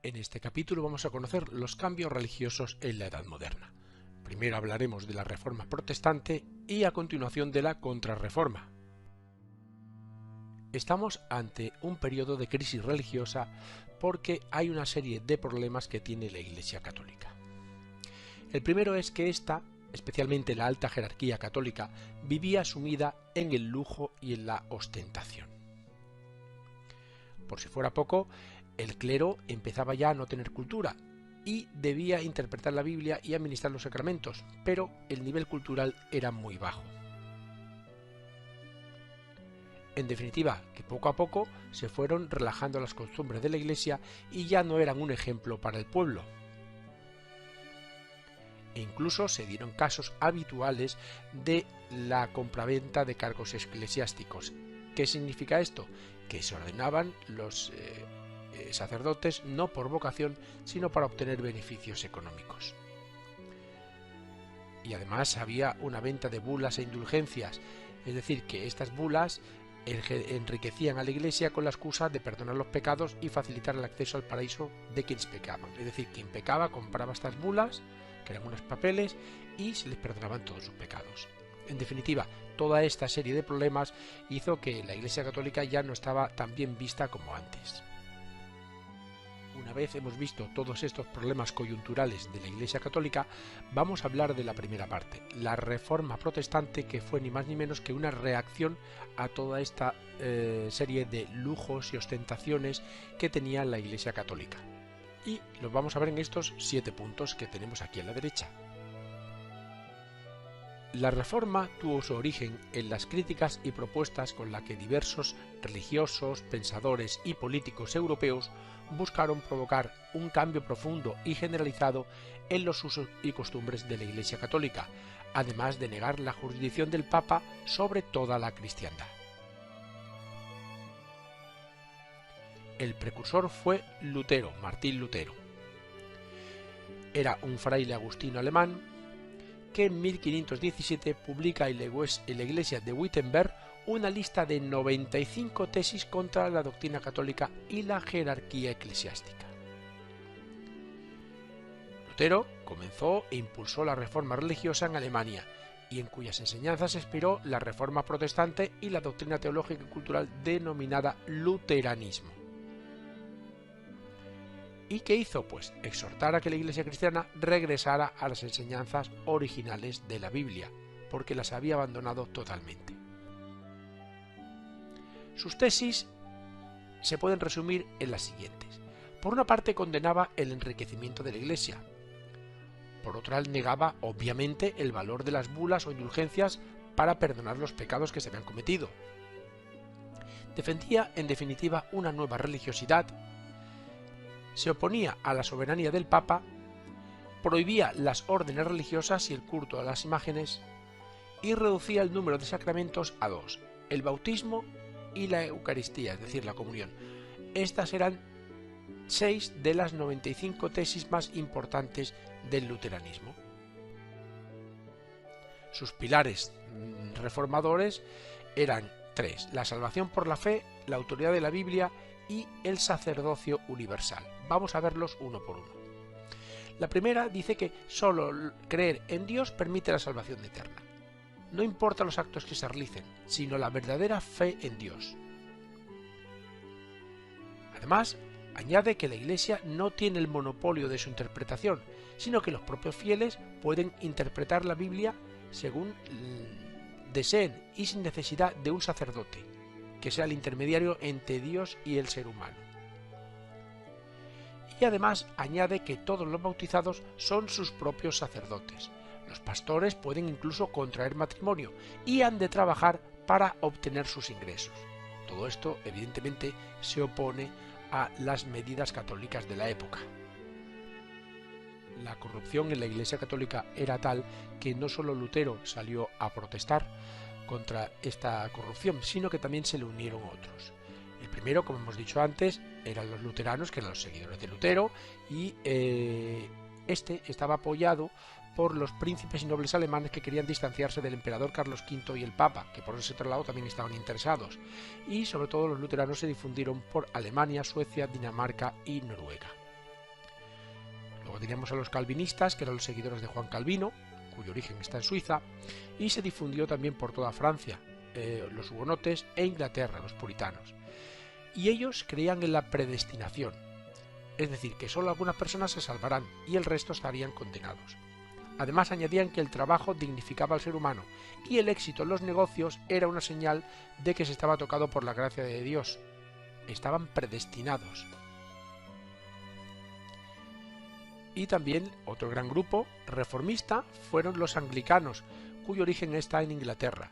En este capítulo vamos a conocer los cambios religiosos en la Edad Moderna. Primero hablaremos de la Reforma Protestante y a continuación de la Contrarreforma. Estamos ante un periodo de crisis religiosa porque hay una serie de problemas que tiene la Iglesia Católica. El primero es que esta, especialmente la alta jerarquía católica, vivía sumida en el lujo y en la ostentación. Por si fuera poco, el clero empezaba ya a no tener cultura y debía interpretar la Biblia y administrar los sacramentos, pero el nivel cultural era muy bajo. En definitiva, que poco a poco se fueron relajando las costumbres de la Iglesia y ya no eran un ejemplo para el pueblo. E incluso se dieron casos habituales de la compraventa de cargos eclesiásticos. ¿Qué significa esto? Que se ordenaban los sacerdotes no por vocación, sino para obtener beneficios económicos. Y además había una venta de bulas e indulgencias, es decir, que estas bulas enriquecían a la Iglesia con la excusa de perdonar los pecados y facilitar el acceso al paraíso de quienes pecaban. Es decir, quien pecaba compraba estas bulas, que eran unos papeles, y se les perdonaban todos sus pecados. En definitiva, toda esta serie de problemas hizo que la Iglesia Católica ya no estaba tan bien vista como antes. Una vez hemos visto todos estos problemas coyunturales de la Iglesia Católica, vamos a hablar de la primera parte, la Reforma Protestante, que fue ni más ni menos que una reacción a toda esta serie de lujos y ostentaciones que tenía la Iglesia Católica. Y los vamos a ver en estos 7 puntos que tenemos aquí a la derecha. La Reforma tuvo su origen en las críticas y propuestas con las que diversos religiosos, pensadores y políticos europeos buscaron provocar un cambio profundo y generalizado en los usos y costumbres de la Iglesia Católica, además de negar la jurisdicción del Papa sobre toda la cristiandad. El precursor fue Lutero, Martín Lutero. Era un fraile agustino alemán que en 1517 publica en la iglesia de Wittenberg una lista de 95 tesis contra la doctrina católica y la jerarquía eclesiástica. Lutero comenzó e impulsó la reforma religiosa en Alemania, y en cuyas enseñanzas se inspiró la reforma protestante y la doctrina teológica y cultural denominada luteranismo. ¿Y qué hizo? Pues exhortar a que la Iglesia cristiana regresara a las enseñanzas originales de la Biblia, porque las había abandonado totalmente. Sus tesis se pueden resumir en las siguientes. Por una parte, condenaba el enriquecimiento de la Iglesia. Por otra, negaba, obviamente, el valor de las bulas o indulgencias para perdonar los pecados que se habían cometido. Defendía, en definitiva, una nueva religiosidad. Se oponía a la soberanía del Papa, prohibía las órdenes religiosas y el culto a las imágenes, y reducía el número de sacramentos a 2, el bautismo y la Eucaristía, es decir, la comunión. Estas eran 6 de las 95 tesis más importantes del luteranismo. Sus pilares reformadores eran 3, la salvación por la fe, la autoridad de la Biblia y el sacerdocio universal. Vamos a verlos uno por uno. La primera dice que solo creer en Dios permite la salvación eterna. No importa los actos que se realicen, sino la verdadera fe en Dios. Además, añade que la Iglesia no tiene el monopolio de su interpretación, sino que los propios fieles pueden interpretar la Biblia según deseen y sin necesidad de un sacerdote, que sea el intermediario entre Dios y el ser humano. Y además añade que todos los bautizados son sus propios sacerdotes. Los pastores pueden incluso contraer matrimonio y han de trabajar para obtener sus ingresos. Todo esto, evidentemente, se opone a las medidas católicas de la época. La corrupción en la Iglesia Católica era tal que no solo Lutero salió a protestar contra esta corrupción, sino que también se le unieron otros. El primero, como hemos dicho antes, eran los luteranos, que eran los seguidores de Lutero, y este estaba apoyado por los príncipes y nobles alemanes que querían distanciarse del emperador Carlos V y el Papa, que por ese otro lado también estaban interesados, y sobre todo los luteranos se difundieron por Alemania, Suecia, Dinamarca y Noruega. Luego teníamos a los calvinistas, que eran los seguidores de Juan Calvino, cuyo origen está en Suiza, y se difundió también por toda Francia, los hugonotes, e Inglaterra, los puritanos. Y ellos creían en la predestinación, es decir, que solo algunas personas se salvarán y el resto estarían condenados. Además añadían que el trabajo dignificaba al ser humano y el éxito en los negocios era una señal de que se estaba tocado por la gracia de Dios. Estaban predestinados. Y también otro gran grupo reformista fueron los anglicanos, cuyo origen está en Inglaterra.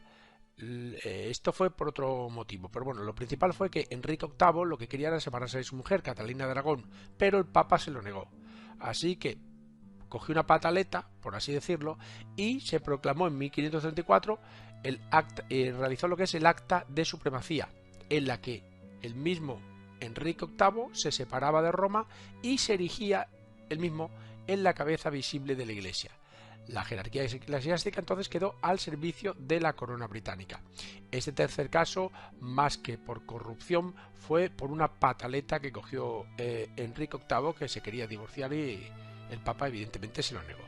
Esto fue por otro motivo, pero bueno, lo principal fue que Enrique VIII lo que quería era separarse de su mujer, Catalina de Aragón, pero el Papa se lo negó. Así que cogió una pataleta, por así decirlo, y se proclamó en 1534 realizó lo que es el Acta de Supremacía, en la que el mismo Enrique VIII se separaba de Roma y se erigía el mismo en la cabeza visible de la Iglesia. La jerarquía eclesiástica entonces quedó al servicio de la corona británica. Este tercer caso, más que por corrupción, fue por una pataleta que cogió Enrique VIII, que se quería divorciar, y el Papa evidentemente se lo negó.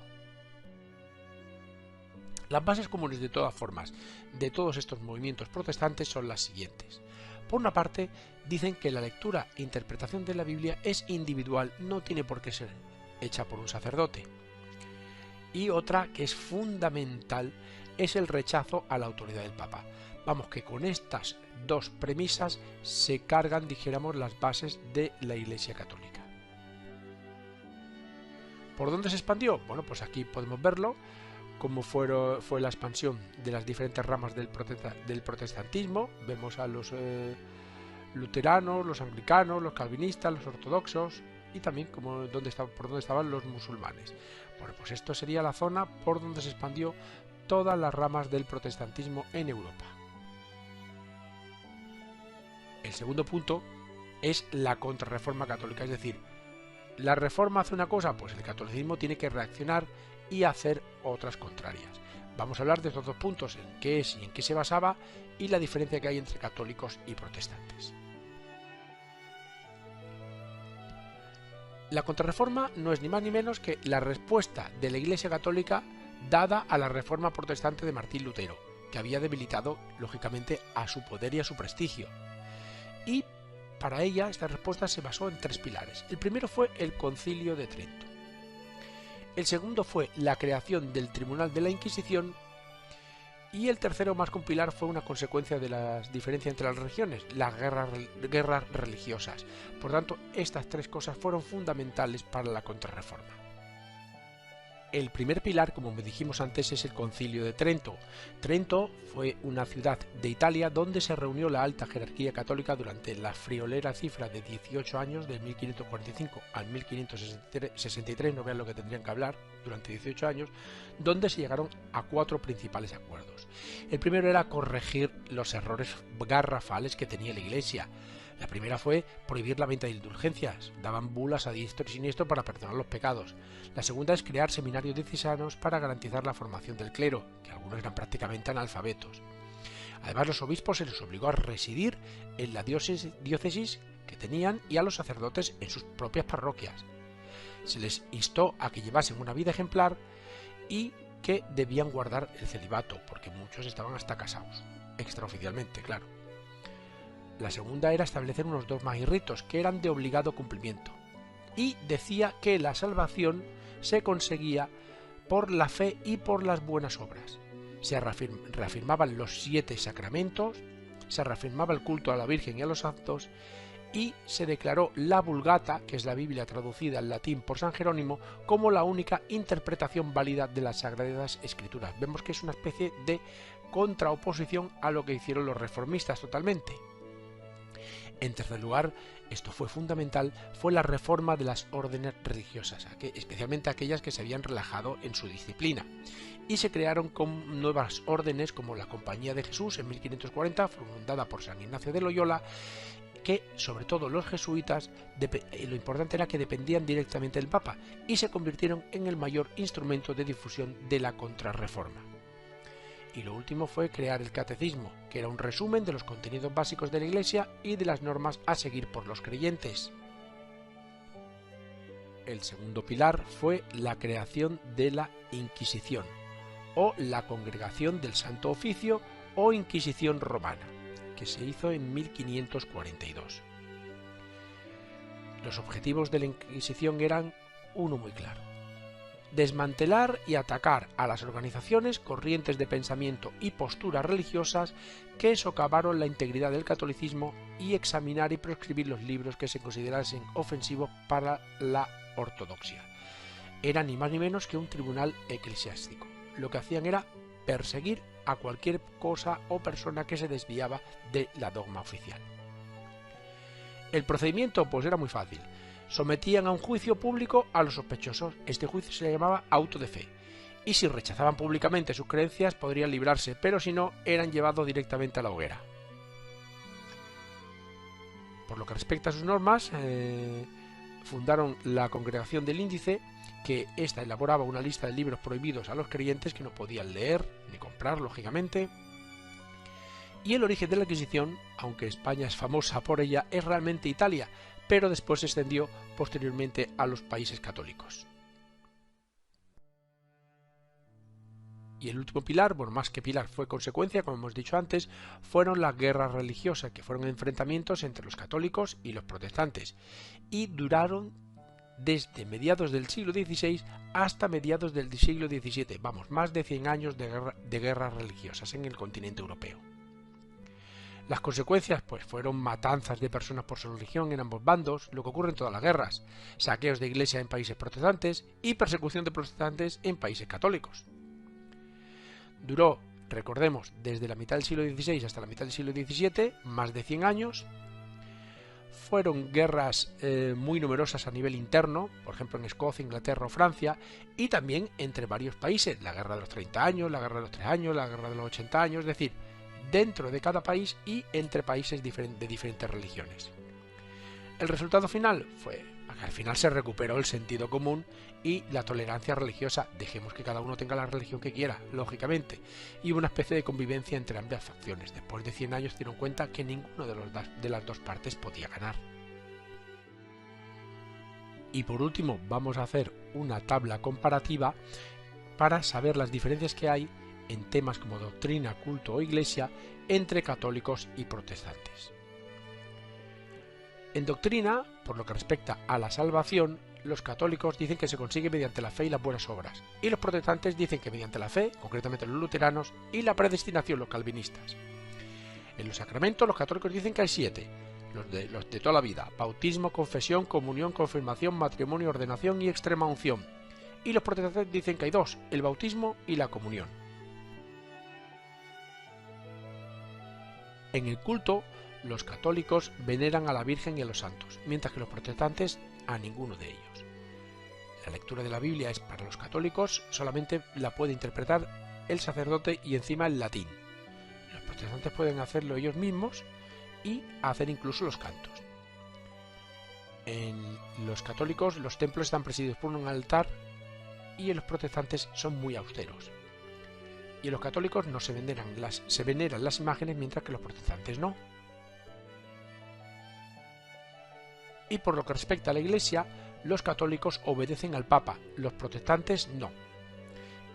Las bases comunes de todas formas de todos estos movimientos protestantes son las siguientes. Por una parte, dicen que la lectura e interpretación de la Biblia es individual, no tiene por qué ser hecha por un sacerdote. Y otra, que es fundamental, es el rechazo a la autoridad del Papa. Vamos, que con estas dos premisas se cargan, dijéramos, las bases de la Iglesia Católica. ¿Por dónde se expandió? Bueno, pues aquí podemos verlo, cómo fue la expansión de las diferentes ramas del protestantismo. Vemos a los luteranos, los anglicanos, los calvinistas, los ortodoxos, y también por dónde estaban los musulmanes. Bueno, pues esto sería la zona por donde se expandió todas las ramas del protestantismo en Europa. El segundo punto es la contrarreforma católica, es decir, la reforma hace una cosa, pues el catolicismo tiene que reaccionar y hacer otras contrarias. Vamos a hablar de estos dos puntos, en qué es y en qué se basaba, y la diferencia que hay entre católicos y protestantes. La contrarreforma no es ni más ni menos que la respuesta de la Iglesia Católica dada a la reforma protestante de Martín Lutero, que había debilitado, lógicamente, a su poder y a su prestigio. Y para ella esta respuesta se basó en tres pilares. El primero fue el Concilio de Trento. El segundo fue la creación del Tribunal de la Inquisición. Y el tercero, más que un pilar, fue una consecuencia de las diferencias entre las religiones, las guerras religiosas. Por tanto, estas tres cosas fueron fundamentales para la contrarreforma. El primer pilar, como me dijimos antes, es el Concilio de Trento. Trento fue una ciudad de Italia donde se reunió la alta jerarquía católica durante la friolera cifra de 18 años, de 1545 al 1563, no vean lo que tendrían que hablar, durante 18 años, donde se llegaron a 4 principales acuerdos. El primero era corregir los errores garrafales que tenía la Iglesia. La primera fue prohibir la venta de indulgencias, daban bulas a diestro y siniestro para perdonar los pecados. La segunda es crear seminarios diocesanos para garantizar la formación del clero, que algunos eran prácticamente analfabetos. Además, los obispos se les obligó a residir en la diócesis que tenían y a los sacerdotes en sus propias parroquias. Se les instó a que llevasen una vida ejemplar y que debían guardar el celibato, porque muchos estaban hasta casados, extraoficialmente, claro. La segunda era establecer unos dogmas y ritos que eran de obligado cumplimiento, y decía que la salvación se conseguía por la fe y por las buenas obras. Se reafirmaban los 7 sacramentos, se reafirmaba el culto a la Virgen y a los santos, y se declaró la Vulgata, que es la Biblia traducida al latín por San Jerónimo, como la única interpretación válida de las Sagradas Escrituras. Vemos que es una especie de contraoposición a lo que hicieron los reformistas totalmente. En tercer lugar, esto fue fundamental, fue la reforma de las órdenes religiosas, especialmente aquellas que se habían relajado en su disciplina, y se crearon con nuevas órdenes como la Compañía de Jesús en 1540, fundada por San Ignacio de Loyola, que sobre todo los jesuitas, lo importante era que dependían directamente del Papa, y se convirtieron en el mayor instrumento de difusión de la contrarreforma. Y lo último fue crear el catecismo, que era un resumen de los contenidos básicos de la Iglesia y de las normas a seguir por los creyentes. el segundo pilar fue la creación de la Inquisición, o la Congregación del Santo Oficio o Inquisición Romana, que se hizo en 1542. Los objetivos de la Inquisición eran uno muy claro: desmantelar y atacar a las organizaciones, corrientes de pensamiento y posturas religiosas que socavaron la integridad del catolicismo y examinar y proscribir los libros que se considerasen ofensivos para la ortodoxia. Era ni más ni menos que un tribunal eclesiástico. Lo que hacían era perseguir a cualquier cosa o persona que se desviaba de la dogma oficial. El procedimiento pues era muy fácil. Sometían a un juicio público a los sospechosos. Este juicio se llamaba auto de fe, y si rechazaban públicamente sus creencias podrían librarse, pero si no, eran llevados directamente a la hoguera. Por lo que respecta a sus normas, fundaron la Congregación del Índice, que ésta elaboraba una lista de libros prohibidos a los creyentes que no podían leer ni comprar, lógicamente. Y el origen de la Inquisición, aunque España es famosa por ella, es realmente Italia, pero después se extendió posteriormente a los países católicos. Y el último pilar, bueno, más que pilar, fue consecuencia, como hemos dicho antes, fueron las guerras religiosas, que fueron enfrentamientos entre los católicos y los protestantes, y duraron desde mediados del siglo XVI hasta mediados del siglo XVII, vamos, más de 100 años de guerras religiosas en el continente europeo. Las consecuencias pues fueron matanzas de personas por su religión en ambos bandos, lo que ocurre en todas las guerras, saqueos de iglesias en países protestantes y persecución de protestantes en países católicos. Duró, recordemos, desde la mitad del siglo XVI hasta la mitad del siglo XVII, más de 100 años. Fueron guerras muy numerosas a nivel interno, por ejemplo en Escocia, Inglaterra o Francia, y también entre varios países, la guerra de los 30 años, la guerra de los 3 años, la guerra de los 80 años, es decir, dentro de cada país y entre países de diferentes religiones. El resultado final fue que al final se recuperó el sentido común y la tolerancia religiosa. Dejemos que cada uno tenga la religión que quiera, lógicamente, y una especie de convivencia entre ambas facciones. Después de 100 años se dieron cuenta que ninguno de las dos partes podía ganar. Y por último vamos a hacer una tabla comparativa para saber las diferencias que hay en temas como doctrina, culto o iglesia entre católicos y protestantes. En doctrina, por lo que respecta a la salvación, los católicos dicen que se consigue mediante la fe y las buenas obras, y los protestantes dicen que mediante la fe, concretamente los luteranos, y la predestinación, los calvinistas. En los sacramentos, los católicos dicen que hay 7, los de toda la vida: bautismo, confesión, comunión, confirmación, matrimonio, ordenación y extrema unción. Y los protestantes dicen que hay 2, el bautismo y la comunión. En el culto, los católicos veneran a la Virgen y a los santos, mientras que los protestantes a ninguno de ellos. La lectura de la Biblia es para los católicos, solamente la puede interpretar el sacerdote y encima el latín. Los protestantes pueden hacerlo ellos mismos y hacer incluso los cantos. En los católicos los templos están presididos por un altar y en los protestantes son muy austeros. Y en los católicos no se veneran las imágenes, mientras que los protestantes no. Y por lo que respecta a la Iglesia, los católicos obedecen al Papa, los protestantes no.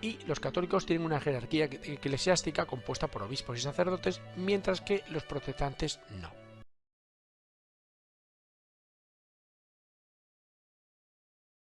Y los católicos tienen una jerarquía eclesiástica compuesta por obispos y sacerdotes, mientras que los protestantes no.